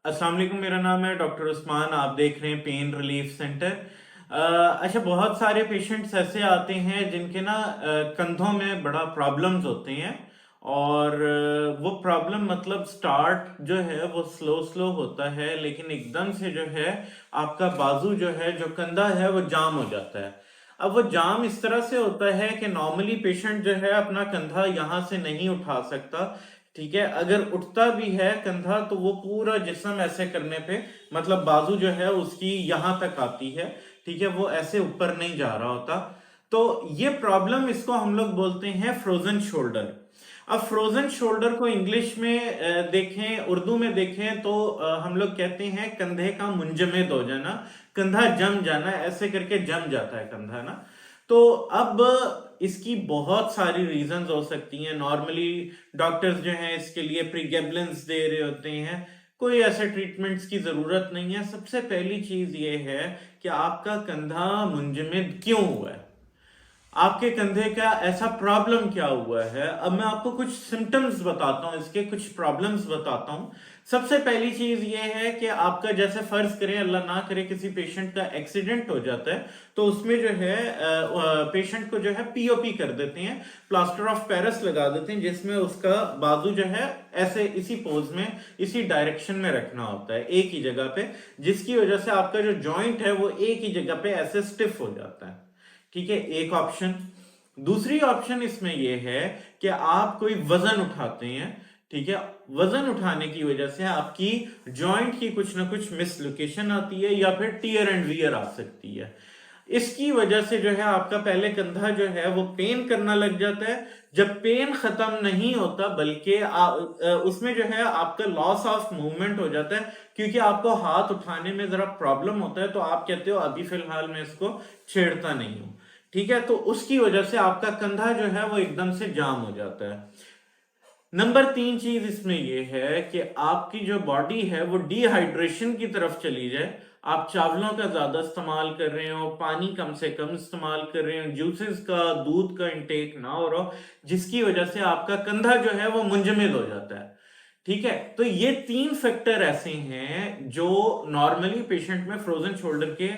अस्सलाम वालेकुम, मेरा नाम है डॉक्टर उस्मान। आप देख रहे हैं पेन रिलीफ सेंटर। अच्छा, बहुत सारे पेशेंट्स ऐसे आते हैं जिनके ना कंधों में बड़ा प्रॉब्लम्स होते हैं। और वो प्रॉब्लम मतलब स्टार्ट जो है वो स्लो स्लो होता है, लेकिन एकदम से जो है आपका बाजू जो है, जो कंधा है, वो जाम हो जाता है। अब वो जाम इस तरह से होता है कि नॉर्मली पेशेंट जो है अपना कंधा यहाँ से नहीं उठा सकता। ठीक है, अगर उठता भी है कंधा तो वो पूरा जिस्म ऐसे करने पे, मतलब बाजू जो है उसकी यहां तक आती है। ठीक है, वो ऐसे ऊपर नहीं जा रहा होता। तो ये प्रॉब्लम, इसको हम लोग बोलते हैं फ्रोजन शोल्डर। अब फ्रोजन शोल्डर को इंग्लिश में देखें, उर्दू में देखें तो हम लोग कहते हैं कंधे का मुंजमद हो जाना, कंधा जम जाना, ऐसे करके जम जाता है कंधा ना। तो अब इसकी बहुत सारी रीजंस हो सकती हैं। नॉर्मली डॉक्टर्स जो हैं इसके लिए प्रीगेबलेंस दे रहे होते हैं। कोई ऐसे ट्रीटमेंट्स की जरूरत नहीं है। सबसे पहली चीज ये है कि आपका कंधा मुंजमद क्यों हुआ है, आपके कंधे का ऐसा प्रॉब्लम क्या हुआ है। अब मैं आपको कुछ सिम्टम्स बताता हूं, इसके कुछ प्रॉब्लम्स बताता हूं। सबसे पहली चीज ये है कि आपका, जैसे फर्ज करें अल्लाह ना करे किसी पेशेंट का एक्सीडेंट हो जाता है, तो उसमें जो है पेशेंट को जो है पीओपी कर देते हैं, प्लास्टर ऑफ पेरिस लगा देते हैं, जिसमें उसका बाजू जो है ऐसे इसी पोज में, इसी डायरेक्शन में रखना होता है, एक ही जगह पे, जिसकी वजह से आपका जो जॉइंट है वो एक ही जगह पे ऐसे स्टिफ हो जाता है। ठीक है, एक ऑप्शन। दूसरी ऑप्शन इसमें यह है कि आप कोई वजन उठाते हैं। ठीक है, वजन उठाने की वजह से आपकी जॉइंट की कुछ ना कुछ मिसलोकेशन आती है, या फिर टीयर एंड वियर आ सकती है। इसकी वजह से जो है आपका पहले कंधा जो है वो पेन करना लग जाता है। जब पेन खत्म नहीं होता, बल्कि उसमें जो है आपका लॉस ऑफ मूवमेंट हो जाता है, क्योंकि आपको हाथ उठाने में जरा प्रॉब्लम होता है, तो आप कहते हो अभी फिलहाल मैं इसको छेड़ता नहीं हूं। ठीक है, तो उसकी वजह से आपका कंधा जो है वो एकदम से जाम हो जाता है। नंबर 3 चीज इसमें यह है कि आपकी जो बॉडी है वो डिहाइड्रेशन की तरफ चली जाए। आप चावलों का ज्यादा इस्तेमाल कर रहे हो, पानी कम से कम इस्तेमाल कर रहे हो, जूसेस का, दूध का इंटेक ना हो रहा हो, जिसकी वजह से आपका कंधा जो है वो मुंजमद हो जाता है। ठीक है, तो ये 3 फैक्टर ऐसे हैं जो नॉर्मली पेशेंट में, फ्रोजन शोल्डर के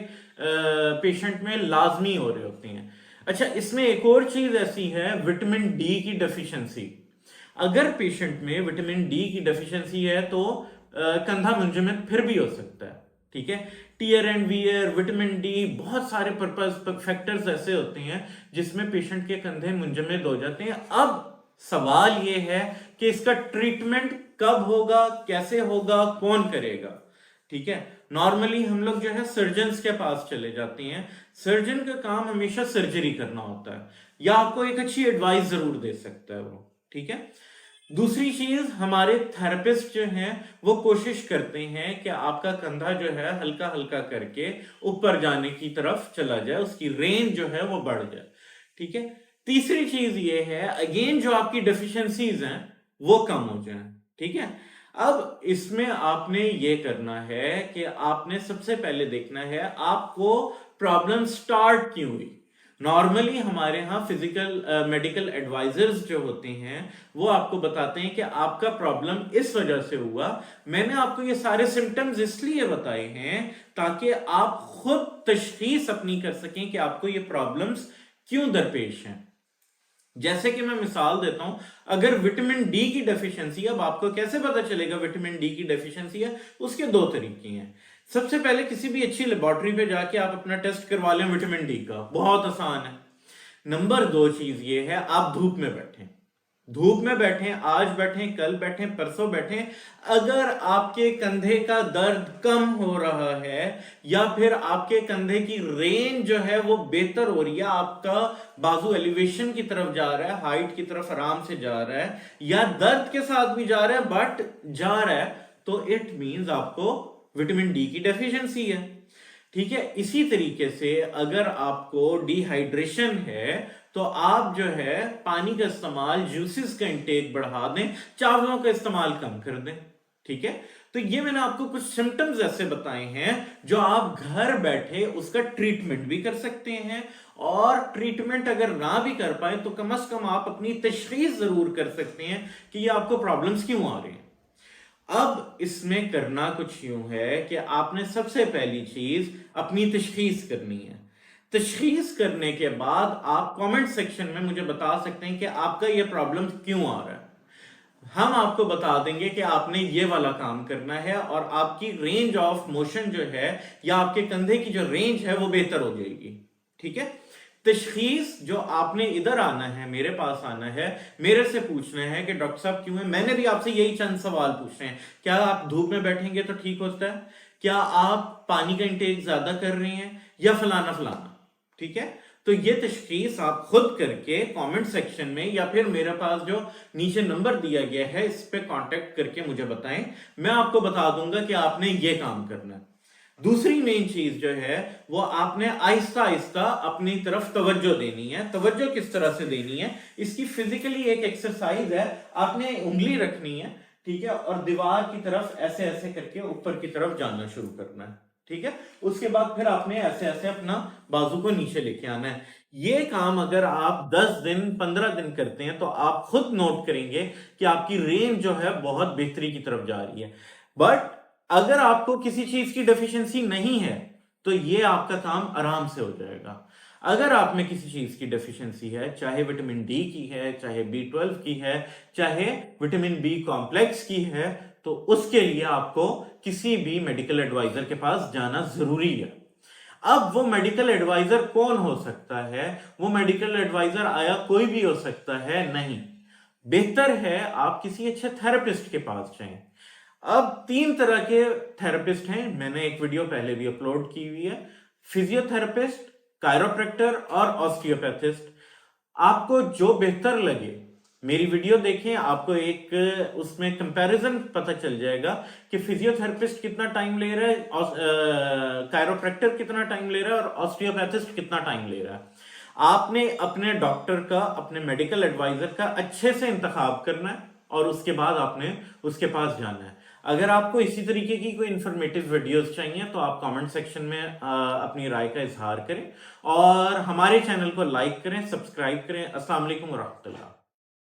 पेशेंट में लाजमी हो रहे होते हैं। अच्छा, इसमें एक और चीज ऐसी है, विटामिन डी की डेफिशिएंसी। अगर पेशेंट में विटामिन डी की डेफिशिएंसी है तो कंधा मुंजमद फिर भी हो सकता है। ठीक है, tear and wear, vitamin D, बहुत सारे पर्पस फैक्टर्स ऐसे होते हैं जिसमें पेशेंट के कंधे मुंजमद हो जाते हैं। अब सवाल यह है कि इसका ट्रीटमेंट कब होगा, कैसे होगा, कौन करेगा। ठीक है, नॉर्मली हम लोग जो है सर्जन्स के पास चले जाते हैं। सर्जन का काम हमेशा सर्जरी करना होता है, या आपको एक अच्छी एडवाइस जरूर दे सकता है वो। ठीक है, दूसरी चीज, हमारे थेरेपिस्ट जो हैं वो कोशिश करते हैं कि आपका कंधा जो है हल्का हल्का करके ऊपर जाने की तरफ चला जाए, उसकी रेंज जो है वो बढ़ जाए। ठीक है, तीसरी चीज ये है, अगेन जो आपकी डेफिशिएंसीज हैं वो कम हो जाए। ठीक है, अब इसमें आपने ये करना है कि आपने सबसे पहले देखना है आपको प्रॉब्लम स्टार्ट क्यों हुई। नॉर्मली हमारे यहाँ फिजिकल मेडिकल एडवाइजर्स जो होते हैं वो आपको बताते हैं कि आपका प्रॉब्लम इस वजह से हुआ। मैंने आपको ये सारे सिम्टम्स इसलिए बताए हैं ताकि आप खुद तशखीस अपनी कर सकें कि आपको ये प्रॉब्लम्स क्यों दरपेश हैं। जैसे कि मैं मिसाल देता हूं, अगर विटामिन डी की डेफिशिएंसी, अब आपको कैसे पता चलेगा विटामिन डी की डेफिशिएंसी है, उसके 2 तरीके हैं। सबसे पहले किसी भी अच्छी लेबोरेटरी पे जाके आप अपना टेस्ट करवा लें विटामिन डी का, बहुत आसान है। नंबर 2 चीज ये है, आप धूप में बैठें। धूप में बैठें, आज बैठें, कल बैठें, परसों बैठें। अगर आपके कंधे का दर्द कम हो रहा है, या फिर आपके कंधे की रेंज जो है वो बेहतर हो रही है, आपका बाजू एलिवेशन की तरफ जा रहा है, हाइट की तरफ आराम से जा रहा है, या दर्द के साथ भी जा रहा है बट जा रहा है, तो इट मींस आपको विटामिन डी की डेफिशिएंसी है। ठीक है, इसी तरीके से अगर आपको डिहाइड्रेशन है तो आप जो है पानी का इस्तेमाल, जूसेस का इंटेक बढ़ा दें, चावलों का इस्तेमाल कम कर दें। ठीक है, तो ये मैंने आपको कुछ सिम्टम्स ऐसे बताए हैं जो आप घर बैठे उसका ट्रीटमेंट भी कर सकते हैं, और ट्रीटमेंट अगर ना भी कर पाए तो कम से कम आप अपनी तशखीस जरूर कर सकते हैं कि ये आपको प्रॉब्लम्स क्यों आ रही हैं। अब इसमें करना कुछ यूं है कि आपने सबसे पहली चीज अपनी तशखीस करनी है। तशखीस करने के बाद आप कमेंट सेक्शन में मुझे बता सकते हैं कि आपका ये प्रॉब्लम क्यों आ रहा है। हम आपको बता देंगे कि आपने ये वाला काम करना है और आपकी रेंज ऑफ मोशन जो है या आपके कंधे की जो रेंज है वो बेहतर हो जाएगी। ठीक है, तशखीस जो आपने इधर आना है, मेरे पास आना है, मेरे से पूछना है कि डॉक्टर साहब क्यों है। मैंने भी आपसे यही चंद सवाल पूछे हैं। क्या आप धूप में बैठेंगे तो ठीक होता है? क्या आप पानी का इंटेक ज्यादा कर रही हैं या फलाना फलाना? ठीक है, तो ये तशखीस आप खुद करके कमेंट सेक्शन में या फिर मेरे पास जो नीचे नंबर दिया गया है इस पे कांटेक्ट करके मुझे बताएं। मैं आपको बता दूंगा कि आपने ये काम करना है। दूसरी मेन चीज जो है वो आपने आहिस्ता आहिस्ता अपनी तरफ तवज्जो देनी है। तवज्जो किस तरह से देनी है, इसकी फिजिकली एक एक्सरसाइज है। आपने उंगली रखनी है, ठीक है, और दीवार की तरफ ऐसे ऐसे करके ऊपर की तरफ जाना शुरू करना है। ठीक है, उसके बाद फिर आपने ऐसे ऐसे अपना बाजू को नीचे लेके आना है। ये काम अगर आप 10 दिन 15 दिन करते हैं तो आप खुद नोट करेंगे कि आपकी रेंज जो है बहुत बेहतरी की तरफ जा रही है। बट अगर आपको किसी चीज की डेफिशिएंसी नहीं है तो ये आपका काम आराम से हो जाएगा। अगर आप में किसी चीज की डेफिशिएंसी है, चाहे विटामिन डी की है, चाहे B12 की है, चाहे विटामिन बी कॉम्प्लेक्स की है, तो उसके लिए आपको किसी भी मेडिकल एडवाइजर के पास जाना जरूरी है। अब वो मेडिकल एडवाइजर कौन हो सकता है? वो मेडिकल एडवाइजर आया कोई भी हो सकता है? नहीं, बेहतर है आप किसी अच्छे थेरेपिस्ट के पास जाएं। अब 3 तरह के थेरेपिस्ट हैं, मैंने एक वीडियो पहले भी अपलोड की हुई है। फिजियोथेरेपिस्ट, कायरोप्रैक्टर और ऑस्टियोपैथिस्ट। आपको जो बेहतर लगे मेरी वीडियो देखें, आपको एक उसमें कंपैरिजन पता चल जाएगा कि फिजियोथेरेपिस्ट कितना टाइम ले रहा है, कायरोप्रैक्टर कितना टाइम ले रहा है और ऑस्टियोपैथिस्ट कितना टाइम ले रहा है। आपने अपने डॉक्टर का, अपने मेडिकल एडवाइजर का अच्छे से इंतखाब करना है और उसके बाद आपने उसके पास जाना है। अगर आपको इसी तरीके की कोई इंफॉर्मेटिव वीडियोस चाहिए तो आप कमेंट सेक्शन में अपनी राय का इजहार करें और हमारे चैनल को लाइक करें, सब्सक्राइब करें। अस्सलाम वालेकुम व रहमतुल्लाह।